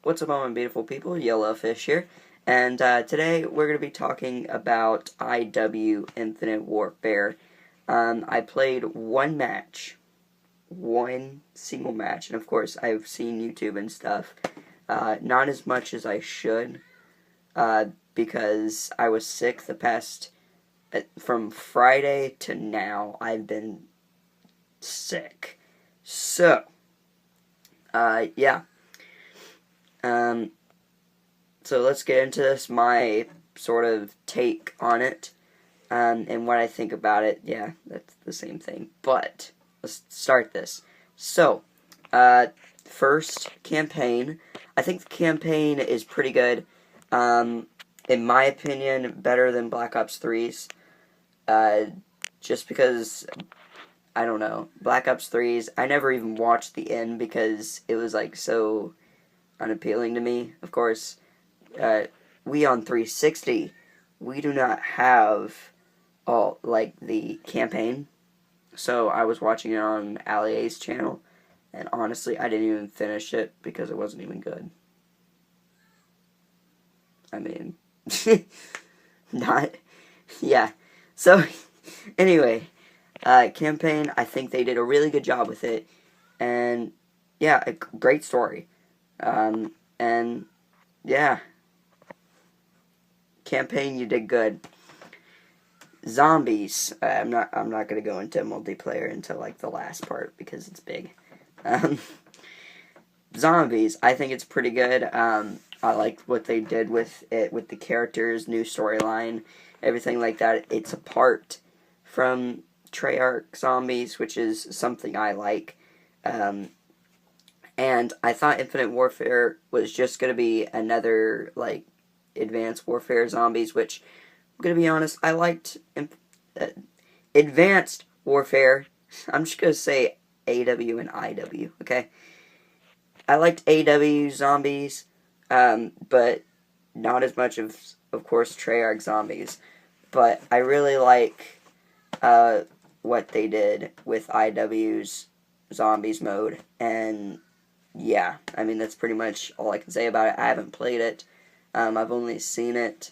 What's up, all my beautiful people? Yellowfish here, and today we're going to be talking about IW Infinite Warfare. I played one single match, and of course I've seen YouTube and stuff. Not as much as I should, because I was sick from Friday to now. I've been sick, so yeah. Um, so let's get into this, my sort of take on it, and what I think about it. Yeah, that's the same thing, but let's start this. So, first, campaign. I think the campaign is pretty good. In my opinion, better than Black Ops 3's, just because, I don't know, Black Ops 3's, I never even watched the end because it was, like, so unappealing to me. Of course, we on 360, we do not have the campaign. So I was watching it on Ali A's channel, and honestly, I didn't even finish it because it wasn't even good. I mean, not, yeah. So, anyway, campaign, I think they did a really good job with it, and yeah, a great story. And yeah, campaign, you did good. Zombies, I'm not gonna go into multiplayer until like the last part because it's big. Um, Zombies, I think it's pretty good. I like what they did with it, with the characters, new storyline, everything like that. It's apart from Treyarch Zombies, which is something I like. And I thought Infinite Warfare was just going to be another, like, Advanced Warfare Zombies, which, I'm going to be honest, I liked Advanced Warfare. I'm just going to say AW and IW, okay? I liked AW Zombies, but not as much of course, Treyarch Zombies. But I really like what they did with IW's Zombies mode, and yeah, I mean, that's pretty much all I can say about it. I haven't played it. I've only seen it.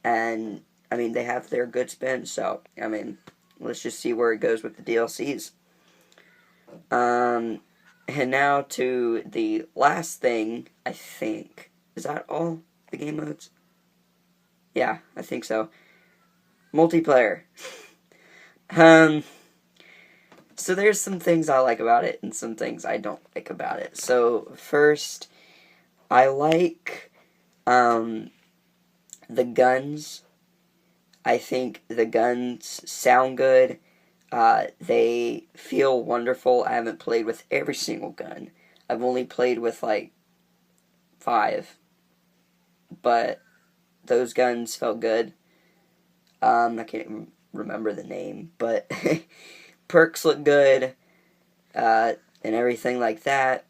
And, I mean, they have their good spin. So, I mean, let's just see where it goes with the DLCs. And now to the last thing, I think. Is that all the game modes? Yeah, I think so. Multiplayer. So there's some things I like about it and some things I don't like about it. So first, I like the guns. I think the guns sound good. They feel wonderful. I haven't played with every single gun. I've only played with like 5. But those guns felt good. I can't even remember the name, but perks look good, and everything like that.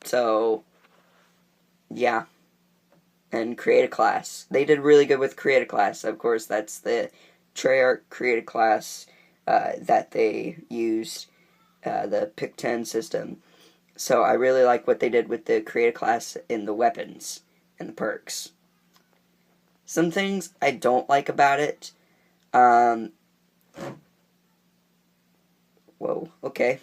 So, yeah. And create a class. They did really good with create a class. Of course, that's the Treyarch create a class that they used, the Pick 10 system. So I really like what they did with the create a class in the weapons and the perks. Some things I don't like about it. Whoa, okay.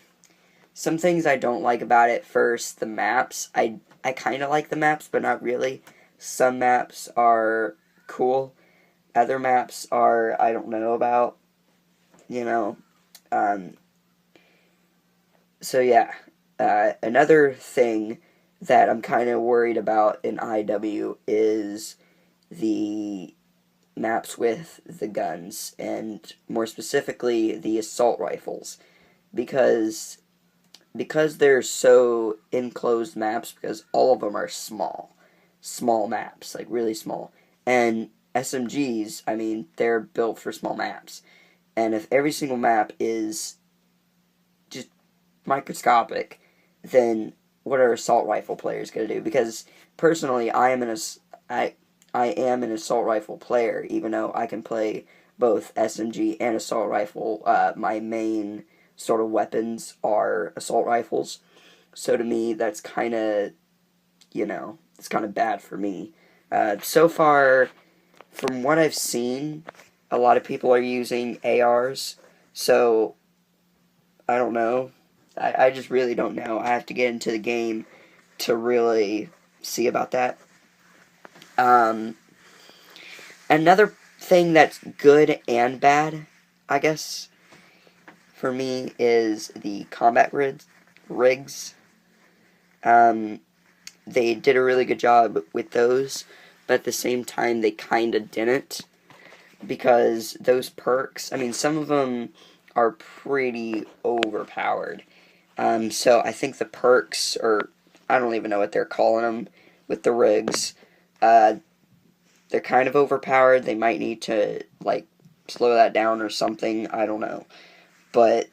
Some things I don't like about it. First, the maps. I kind of like the maps, but not really. Some maps are cool. Other maps are, I don't know about. You know. So yeah. Another thing that I'm kind of worried about in IW is the maps with the guns, and more specifically the assault rifles, because they're so enclosed maps, because all of them are small maps, like really small, and SMGs, I mean, they're built for small maps, and if every single map is just microscopic, then what are assault rifle players going to do? Because personally, I am an assault rifle player, even though I can play both SMG and assault rifle. My main sort of weapons are assault rifles. So to me, that's kind of it's kind of bad for me. So far, from what I've seen, a lot of people are using ARs, so I don't know. I just really don't know. I have to get into the game to really see about that. Um, Another thing that's good and bad, I guess, for me is the combat rigs. Um, they did a really good job with those, but at the same time, they kind of didn't. Because those perks, I mean, some of them are pretty overpowered. So I think the perks, or I don't even know what they're calling them with the rigs, uh, they're kind of overpowered. They might need to, like, slow that down or something. I don't know. But,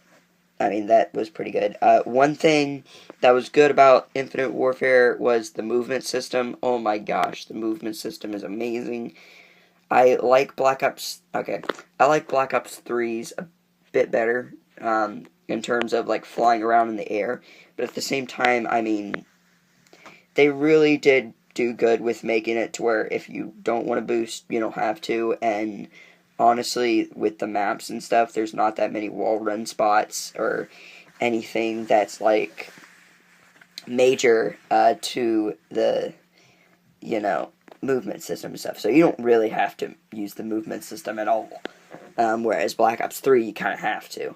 I mean, that was pretty good. One thing that was good about Infinite Warfare was the movement system. Oh my gosh, the movement system is amazing. I like Black Ops. Okay, I like Black Ops 3's a bit better in terms of like flying around in the air, but at the same time, I mean, they really did do good with making it to where if you don't want to boost, you don't have to. And honestly, with the maps and stuff, there's not that many wall run spots or anything that's like major to the you know movement system and stuff. So you don't really have to use the movement system at all. Whereas Black Ops 3, you kind of have to.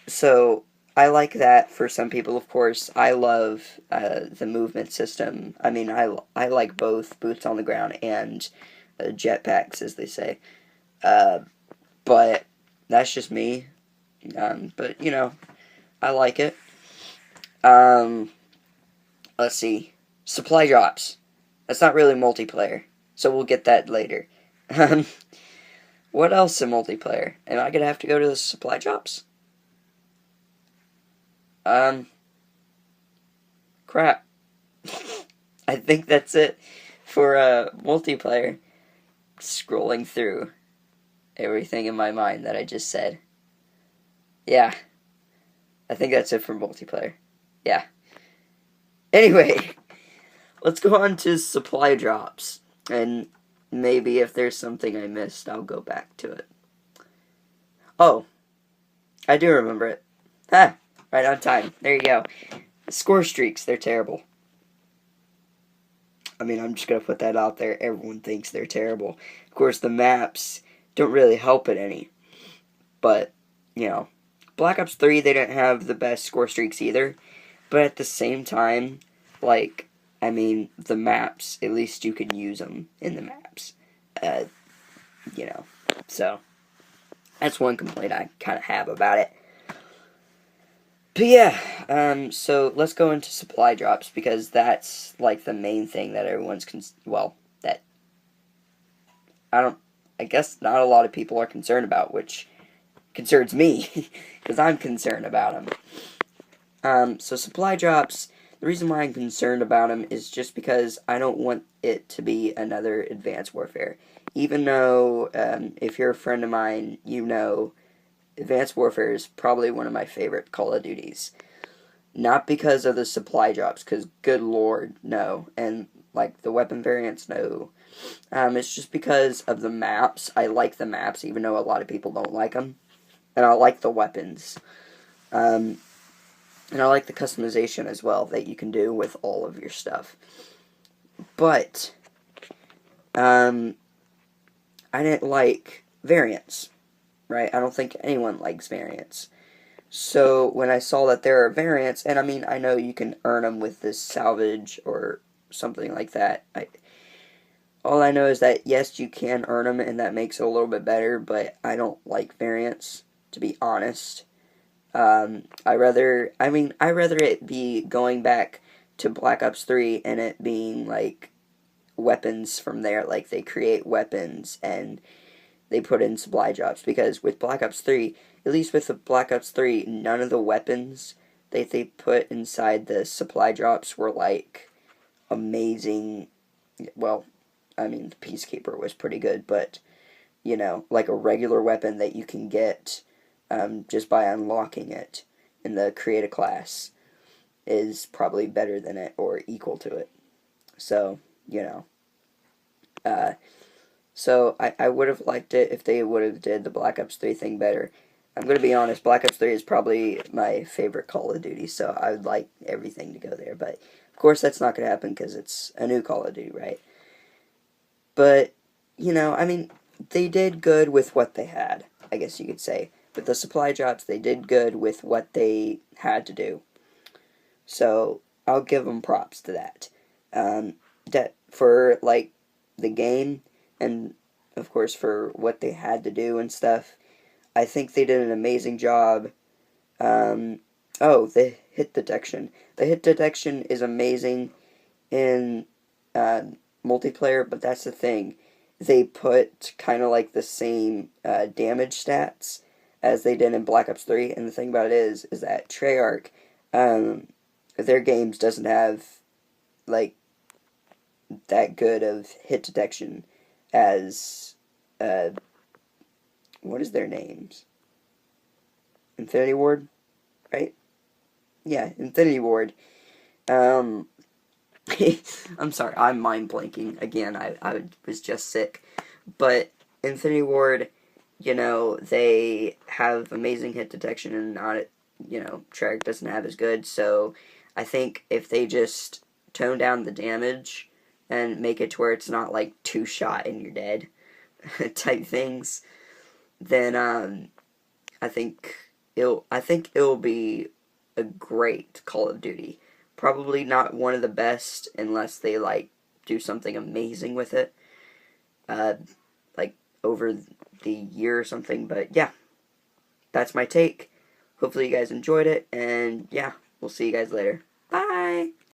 So I like that for some people, of course. I love the movement system. I mean, I like both boots on the ground and jetpacks, as they say. But that's just me. But, I like it. Let's see. Supply drops. That's not really multiplayer, so we'll get that later. What else in multiplayer? Am I gonna have to go to the supply drops? Crap. I think that's it for multiplayer. Scrolling through everything in my mind that I just said. Yeah, I think that's it for multiplayer. Yeah. Anyway, let's go on to supply drops. And maybe if there's something I missed, I'll go back to it. Oh, I do remember it. Ha! Right on time. There you go. Score streaks, they're terrible. I mean, I'm just going to put that out there. Everyone thinks they're terrible. Of course, the maps don't really help it any. But, Black Ops 3, they didn't have the best score streaks either. But at the same time, the maps, at least you can use them in the maps. So that's one complaint I kind of have about it. But yeah, so let's go into supply drops because that's like the main thing that everyone's that I guess not a lot of people are concerned about, which concerns me because I'm concerned about them. So supply drops. The reason why I'm concerned about them is just because I don't want it to be another Advanced Warfare. Even though, if you're a friend of mine, Advanced Warfare is probably one of my favorite Call of Duties. Not because of the supply drops, because good lord, no. And, the weapon variants, no. It's just because of the maps. I like the maps, even though a lot of people don't like them. And I like the weapons. And I like the customization as well that you can do with all of your stuff. But, I didn't like variants, right? I don't think anyone likes variants. So, when I saw that there are variants, and I know you can earn them with this salvage or something like that. All I know is that, yes, you can earn them, and that makes it a little bit better, but I don't like variants, to be honest. I rather it be going back to Black Ops 3 and it being, weapons from there. Like, they create weapons and they put in supply drops. Because with Black Ops 3, at least with the Black Ops 3, none of the weapons that they put inside the supply drops were, amazing. Well, the Peacekeeper was pretty good, but, like a regular weapon that you can get just by unlocking it in the create a class. is probably better than it or equal to it. So, you know. So I would have liked it if they would have did the Black Ops 3 thing better. I'm going to be honest, Black Ops 3 is probably my favorite Call of Duty, so I would like everything to go there. But, of course, that's not going to happen because it's a new Call of Duty, right? But, you know, I mean, they did good with what they had, I guess you could say. With the supply drops, they did good with what they had to do. So, I'll give them props to that. That for, like, the game, and, of course, for what they had to do and stuff, I think they did an amazing job. The hit detection. The hit detection is amazing in multiplayer, but that's the thing. They put kind of like the same damage stats as they did in Black Ops 3, and the thing about it is that Treyarch, their games doesn't have, like, that good of hit detection as, what is their names? Infinity Ward, right? Yeah, Infinity Ward. I'm sorry, I'm mind blanking again. I was just sick. But Infinity Ward, you know, they have amazing hit detection and not, you know, Treyarch doesn't have as good. So I think if they just tone down the damage and make it to where it's not like 2 shot and you're dead type things, then I think it'll be a great Call of Duty. Probably not one of the best unless they like do something amazing with it, like over the year or something. But yeah, that's my take. Hopefully you guys enjoyed it, and yeah, we'll see you guys later. Bye.